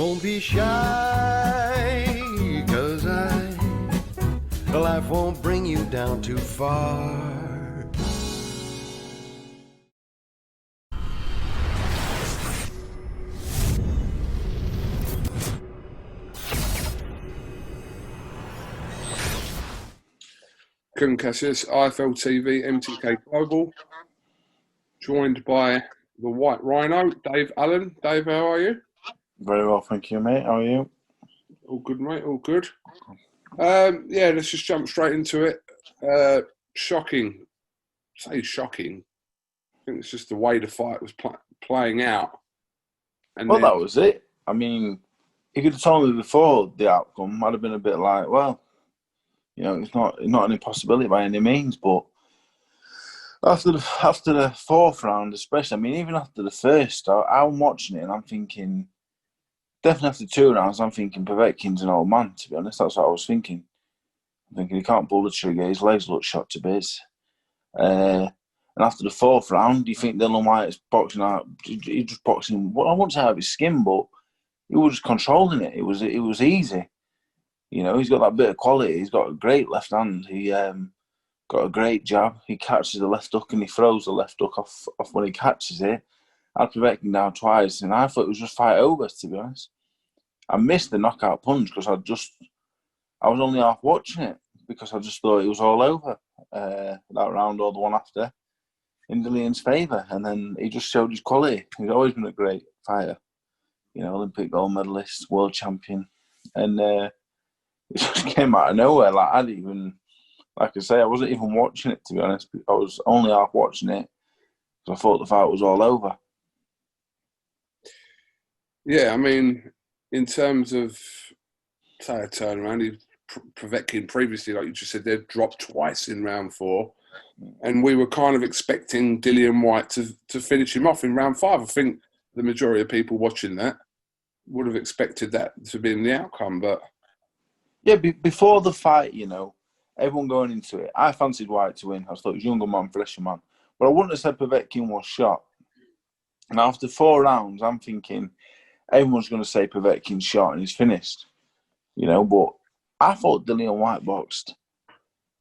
Don't be shy, 'cause life won't bring you down too far. KUGAN, CASSIUS, IFL TV, MTK Global, joined by the White Rhino, Dave Allen. Dave, how are you? Very well, thank you, mate. How are you? All good, mate, all good. Yeah, let's just jump straight into it. Shocking. I say shocking. I think it's just the way the fight was playing out. And well, then, that was it. I mean, you could have told me before the outcome. I'd have been a bit like, well, you know, it's not an impossibility by any means. But after the fourth round, especially, I mean, even after the first, I'm watching it and I'm thinking, definitely after 2 rounds, I'm thinking Povetkin's an old man. To be honest, that's what I was thinking. I'm thinking he can't pull the trigger. His legs look shot to bits. And after the fourth round, do you think Dillian Whyte's boxing out? He just boxing. Well, I wouldn't say out of his skin, but he was just controlling it. It was easy. You know, he's got that bit of quality. He's got a great left hand. He got a great jab. He catches the left hook and he throws the left hook off when he catches it. I'd Povetkin down twice, and I thought it was just fight over. To be honest, I missed the knockout punch because I was only half watching it because I just thought it was all over that round or the one after in Dillian's favour, and then he just showed his quality. He's always been a great fighter, you know, Olympic gold medalist, world champion, and it just came out of nowhere. Like like I say, I wasn't even watching it, to be honest. I was only half watching it because I thought the fight was all over. yeah, I mean, in terms of, say, a turnaround, Povetkin previously, like you just said, they'd dropped twice in round 4. And we were kind of expecting Dillian Whyte to finish him off in round 5. I think the majority of people watching that would have expected that to be in the outcome. But yeah, before the fight, you know, everyone going into it, I fancied Whyte to win. I thought he was younger man, fresher man. But I wouldn't have said Povetkin was shot. And after 4 rounds, I'm thinking everyone's going to say Povetkin's shot and he's finished. You know, but I thought Dillian Whyte boxed.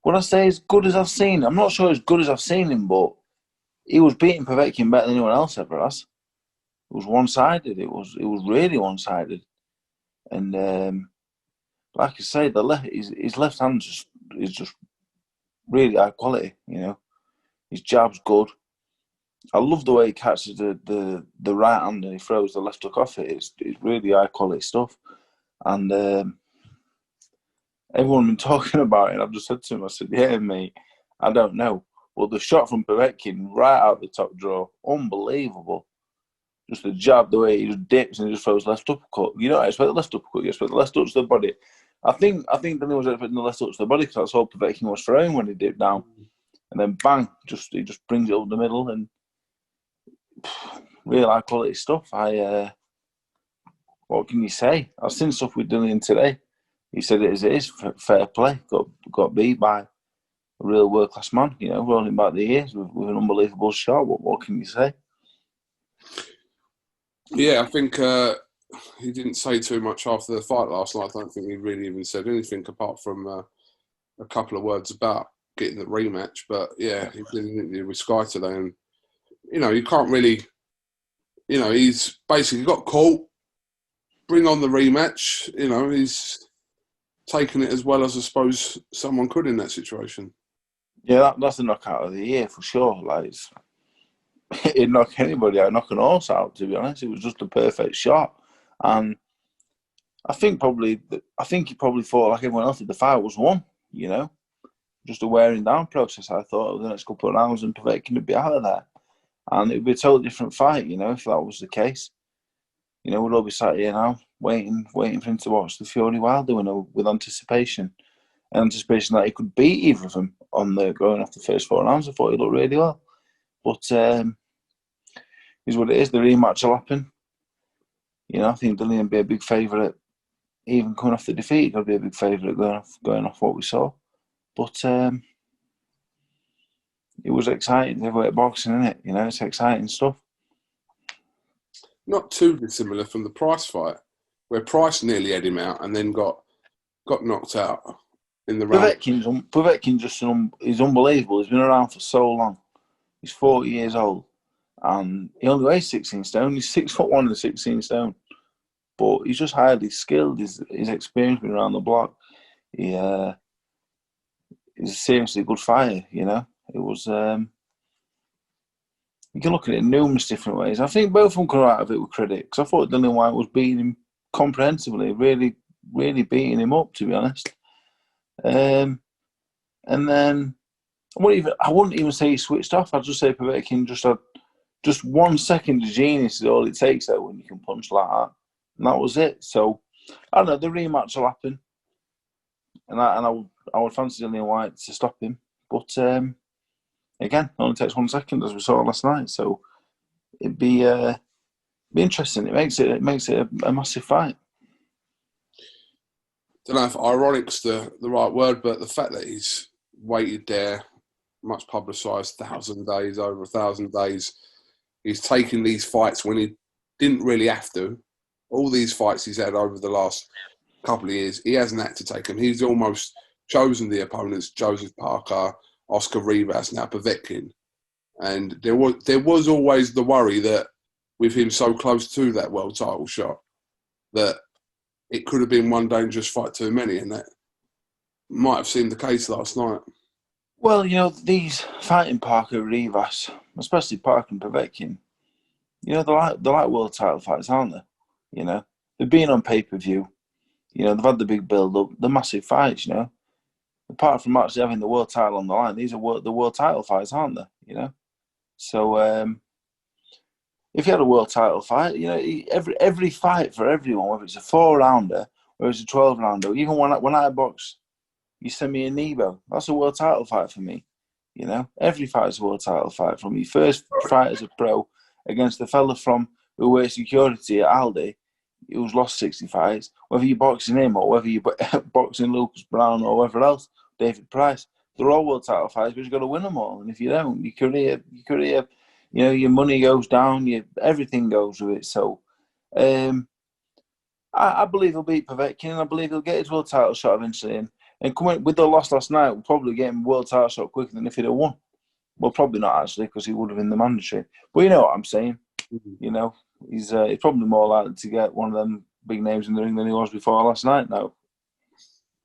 Would I say as good as I've seen? I'm not sure as good as I've seen him, but he was beating Povetkin better than anyone else ever has. It was one-sided. It was really one-sided. And like I say, his left hand is just really high quality. You know, his jab's good. I love the way he catches the right hand and he throws the left hook off it. It's really high quality stuff. And everyone been talking about it. I've just said to him, I said, yeah, mate, I don't know. Well, the shot from Povetkin right out the top draw, unbelievable. Just the jab, the way he just dips and he just throws left uppercut. You don't expect the left uppercut, you expect the left hook to the body. I think Danny was expecting the left hook to the body because that's all Povetkin was throwing when he dipped down. And then bang, he just brings it up the middle and really high quality stuff. What can you say? I've seen stuff with Dillian today. He said it as it is, fair play. Got beat by a real world-class man, you know, rolling back the years with an unbelievable shot. What can you say? yeah, I think he didn't say too much after the fight last night. I don't think he really even said anything apart from a couple of words about getting the rematch. But yeah, he did an interview with Sky today, and you know, you can't really, you know, he's basically got caught. Bring on the rematch. You know, he's taken it as well as I suppose someone could in that situation. Yeah, that's the knockout of the year for sure. Like, it'd knock anybody out, knock an horse out, to be honest. It was just a perfect shot. And I think he probably thought, like everyone else did, the fight was won, you know. Just a wearing down process, I thought, over the next couple of rounds and Povetkin would be out of there. And it would be a totally different fight, you know, if that was the case. You know, we'd all be sat here now, waiting for him to watch the Fury Wilder winner with anticipation. Anticipation that he could beat either of them on going off the first 4 rounds. I thought he looked really well. But is what it is. The rematch will happen. You know, I think Dillian would be a big favourite. Even coming off the defeat, he'd be a big favourite going off what we saw. But it was exciting. Heavyweight boxing, isn't it? You know, it's exciting stuff. Not too dissimilar from the Price fight. where Price nearly had him out and then got knocked out in the round. Povetkin he's unbelievable. He's been around for so long. He's 40 years old, and he only weighs 16 stone. He's 6'1" and 16 stone, but he's just highly skilled. His experience been around the block. He's a seriously good fighter. You know, it was. You can look at it in numerous different ways. I think both of them come out of it with credit, because I thought Dillian Whyte was beating him comprehensively, really, really beating him up, to be honest. And then I wouldn't even say he switched off. I'd just say Povetkin just had just 1 second of genius is all it takes, though, when you can punch like that. And that was it. So I don't know. The rematch will happen, and I would fancy Dillian Whyte to stop him, but again, it only takes 1 second, as we saw last night. So it'd be interesting. It makes it a massive fight. Don't know if ironic's the right word, but the fact that he's waited there, much publicised, over 1,000 days, he's taking these fights when he didn't really have to. All these fights he's had over the last couple of years, he hasn't had to take them. He's almost chosen the opponents: Joseph Parker, Oscar Rivas, now Povetkin. And there was always the worry that with him so close to that world title shot, that it could have been one dangerous fight too many, and that might have seemed the case last night. Well, you know, these fighting Parker, Rivas, especially Parker and Povetkin, you know, they're like world title fights, aren't they? You know, they've been on pay-per-view. You know, they've had the big build-up, the massive fights, you know. Apart from actually having the world title on the line, these are the world title fights, aren't they? You know? So, if you had a world title fight, you know, every fight for everyone, whether it's a 4-rounder or it's a 12-rounder, even when I box, you send me a Nebo, that's a world title fight for me. You know, every fight is a world title fight for me. First fight as a pro against the fella who wears security at Aldi, who's lost 60 fights, whether you're boxing him or whether you're boxing Lucas Brown or whoever else, David Price, they're all world title fights, but you've got to win them all. And if you don't, your career, you know, your money goes down, everything goes with it. So I believe he'll beat Povetkin, and I believe he'll get his world title shot eventually. And coming with the loss last night, we'll probably get him world title shot quicker than if he'd have won. Well, probably not, actually, because he would have been the mandatory. But you know what I'm saying. Mm-hmm. You know, he's probably more likely to get one of them big names in the ring than he was before last night now.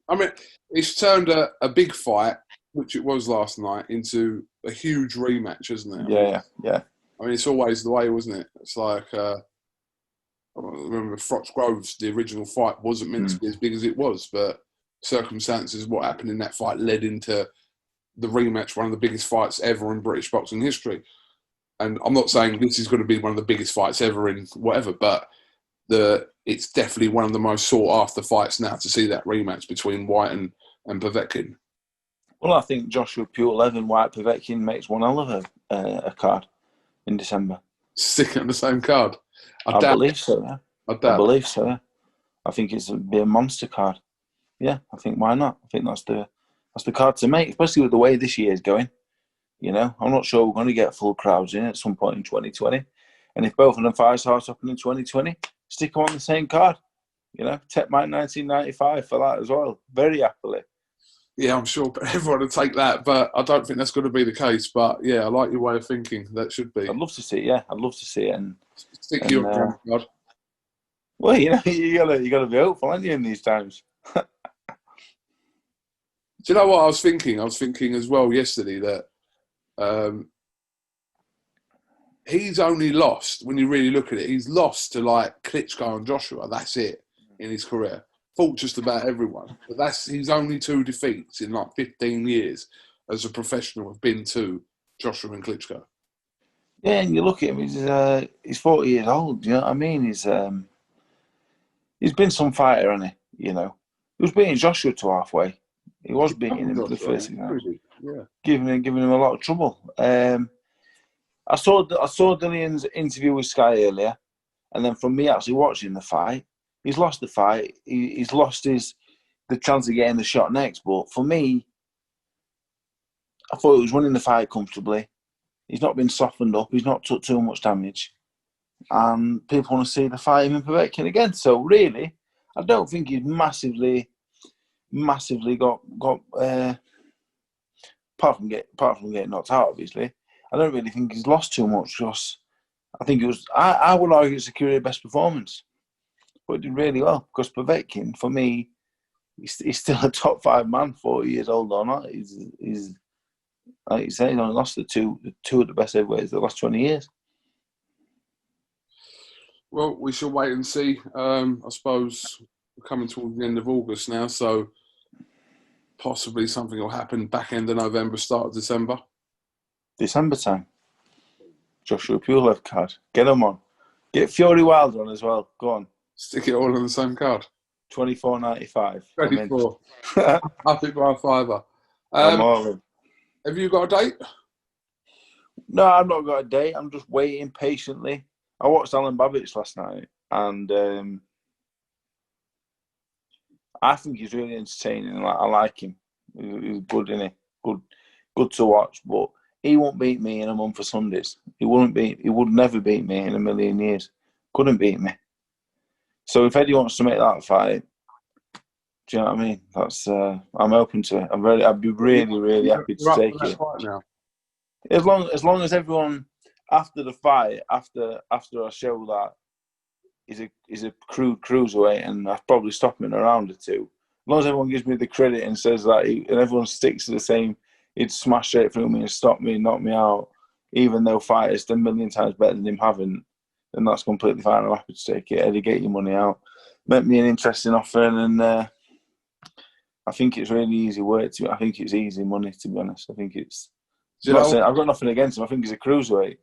I mean, it's turned a big fight, which it was last night, into a huge rematch, isn't it? Yeah. I mean, it's always the way, wasn't it? It's like, I remember Fox Groves, the original fight wasn't meant to be as big as it was, but circumstances, what happened in that fight led into the rematch, one of the biggest fights ever in British boxing history. And I'm not saying this is going to be one of the biggest fights ever in whatever, but it's definitely one of the most sought-after fights now to see that rematch between Whyte and Povetkin. Well, I think Joshua Pulev and Whyte Povetkin makes one hell of a card in December. Sticking on the same card? I believe so, yeah. I believe so, yeah. I think it's be a monster card. Yeah, I think why not? I think that's the card to make, especially with the way this year is going. You know, I'm not sure we're going to get full crowds in at some point in 2020. And if both of them fights start up in 2020, stick them on the same card. You know, Tech Mike 1995 for that as well. Very happily. Yeah, I'm sure everyone will take that, but I don't think that's going to be the case. But yeah, I like your way of thinking. That should be. I'd love to see it. Yeah, I'd love to see it. And stick you on God. Well, you know, you gotta be hopeful, aren't you, in these times? Do you know what I was thinking? I was thinking as well yesterday that he's only lost, when you really look at it, he's lost to like Klitschko and Joshua. That's it in his career. Fought just about everyone. But he's only 2 defeats in like 15 years as a professional have been to Joshua and Klitschko. Yeah, and you look at him, he's 40 years old, you know what I mean? He's been some fighter, hasn't he? You know. He was beating Joshua to halfway. He was beating him for the first exam. Yeah. Giving him a lot of trouble. I saw Dillian's interview with Sky earlier, and then from me actually watching the fight, he's lost the fight. He's lost the chance of getting the shot next. But for me, I thought he was winning the fight comfortably. He's not been softened up. He's not took too much damage. and people want to see the fight him and Povetkin again. So really, I don't think he's massively got apart from getting knocked out, obviously. I don't really think he's lost too much. Because I think it was. I would argue it's a career best performance, but he did really well. Because Povetkin, for me, he's still a top 5 man, 40 years old or not. He's like you say, he's only lost the two of the best heavyweights the last 20 years. Well, we shall wait and see. I suppose we're coming towards the end of August now, so possibly something will happen back end of November, start of December. December time. Joshua Pulev card. Get him on. Get Fury Wilder on as well. Go on. Stick it all on the same card. $24.95. 24. Up it by a fiver. I'm all in. Have you got a date? No, I've not got a date. I'm just waiting patiently. I watched Alan Babic last night, and I think he's really entertaining. I like him. He's good, isn't he? Good to watch. But he won't beat me in a month of Sundays. He would never beat me in a million years. Couldn't beat me. So if Eddie wants to make that fight, do you know what I mean? That's I'm open to it. I'd be really happy to take it. Now. As long as everyone after the fight, after I show that he's a crude cruiserweight, and I'd probably stop him in a round or two. As long as everyone gives me the credit and says that, and everyone sticks to the same, he'd smash straight through me and stop me and knock me out, even though fighters 10 million times better than him haven't, then that's completely fine. I'm happy to take it. Eddie, get your money out. Make me an interesting offer, and I think it's really easy work. I think it's easy money, to be honest. I think it's. I've got nothing against him. I think he's a cruiserweight.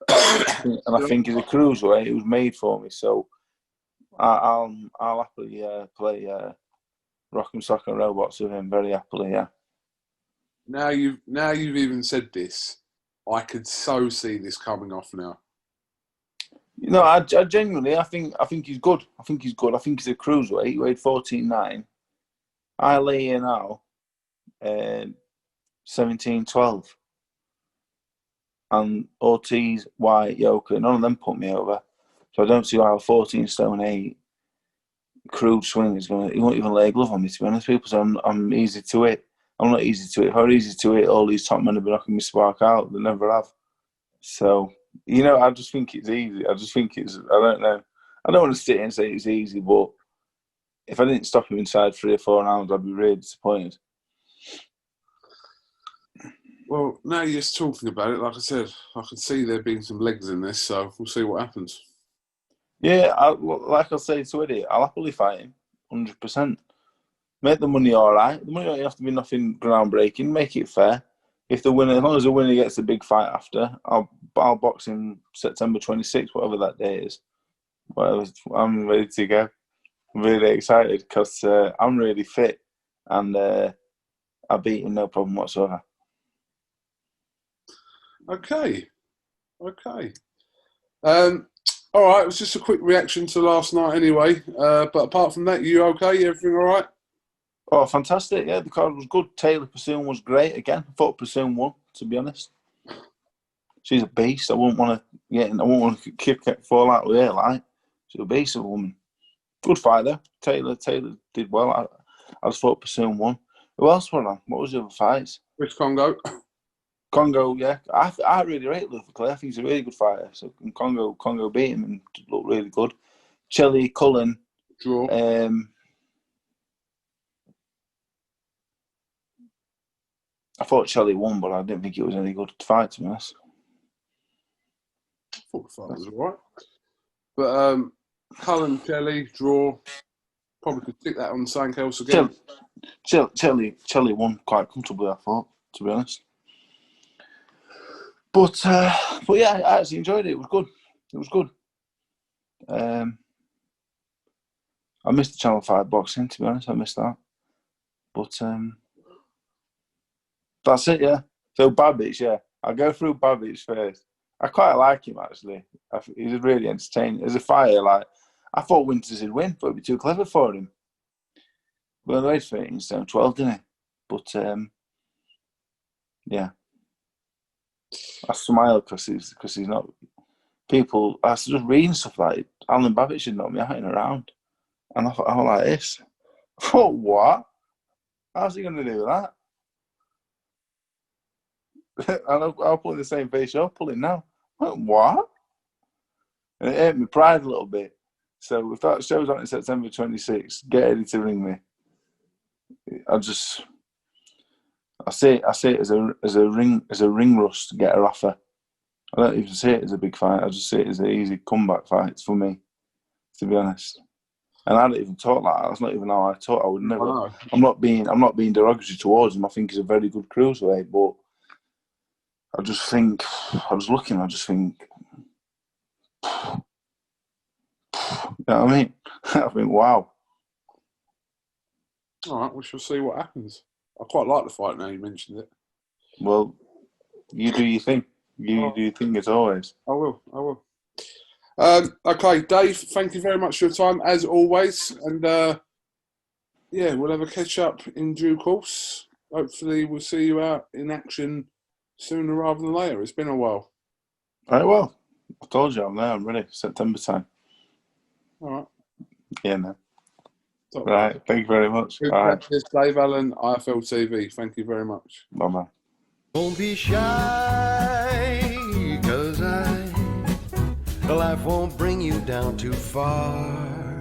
And I think he's a cruiserweight. It was made for me, so I'll happily play rock and sock and robots with him very happily. Yeah. Now you've even said this, I could so see this coming off now. You know, I genuinely, I think he's good. I think he's good. I think he's a cruiserweight. He weighed 14.9. I lay in now 17-12. And Ortiz, Whyte, Yoka, none of them put me over. So I don't see how a 14 stone 8 crude swing is going to... He won't even lay a glove on me, to be honest. People say I'm easy to hit. I'm not easy to hit. If I were easy to hit, all these top men have been knocking me spark out. They never have. So, you know, I just think it's easy. I just think it's... I don't know. I don't want to sit here and say it's easy, but if I didn't stop him inside 3 or 4 rounds, I'd be really disappointed. Well, now you're just talking about it, like I said, I can see there being some legs in this, so we'll see what happens. Yeah, like I say to Eddie, I'll happily fight him, 100%. Make the money all right. The money don't have to be nothing groundbreaking. Make it fair. If the winner, as long as the winner gets a big fight after, I'll box him September 26th, whatever that day is. Whatever, I'm ready to go. I'm really excited because I'm really fit, and I beat him no problem whatsoever. Okay. All right, it was just a quick reaction to last night anyway. But apart from that, you okay? Everything all right? Oh, fantastic. Yeah, the card was good. Taylor Pursuit was great again. I thought Pursuit won, to be honest. She's a beast. I wouldn't want to fall out with her, like. She's a beast of a woman. Good fight, though. Taylor did well. I just thought Pursuit won. Who else won on? What was the other fights? Which Congo? Congo, yeah. I really rate Luther Clay. I think he's a really good fighter. So Congo beat him and looked really good. Chelly Cullen. Draw. I thought Chelly won, but I didn't think it was any good fight, to be honest. I thought the fight was all right. But Cullen, Chelly, draw. Probably could tick that on something else again. Chelly won quite comfortably, I thought, to be honest. But yeah, I actually enjoyed it. It was good. I missed the Channel 5 boxing, to be honest. I missed that. But that's it, yeah. So Babic, yeah. I'll go through Babic first. I quite like him, actually. He's really entertaining. As a fighter, like, I thought Winters would win, but it'd be too clever for him. But the weighed 13 stone 12, didn't he? But yeah. I smile because he's not. people, I was just reading stuff like Alan Babic should knock me out in a round. And I thought, I was like this. I thought, what? How's he going to do that? And I'll put in the same face you're pulling now. I went, what? And it hurt me pride a little bit. So if that show's on in September 26th, get ready to ring me. I see it as a ring rust to get her offer. I don't even see it as a big fight. I just see it as an easy comeback fight for me, to be honest. And I don't even talk like that. That's not even how I talk. I would never. I know. I'm not being derogatory towards him. I think he's a very good cruiserweight, but I just think, I was looking. I just think, you know what I mean? I think, wow. All right, we shall see what happens. I quite like the fight now you mentioned it. Well, you do your thing. You do your thing as always. I will. Okay, Dave, thank you very much for your time, as always. And, yeah, we'll have a catch-up in due course. Hopefully we'll see you out in action sooner rather than later. It's been a while. All right, well, I told you I'm there. I'm ready. September time. All right. Yeah, no. Top Right, thank you very much. Good All right. practice, Dave Allen, IFL TV. Thank you very much. Bye-bye. Don't be shy, 'cause life won't bring you down too far.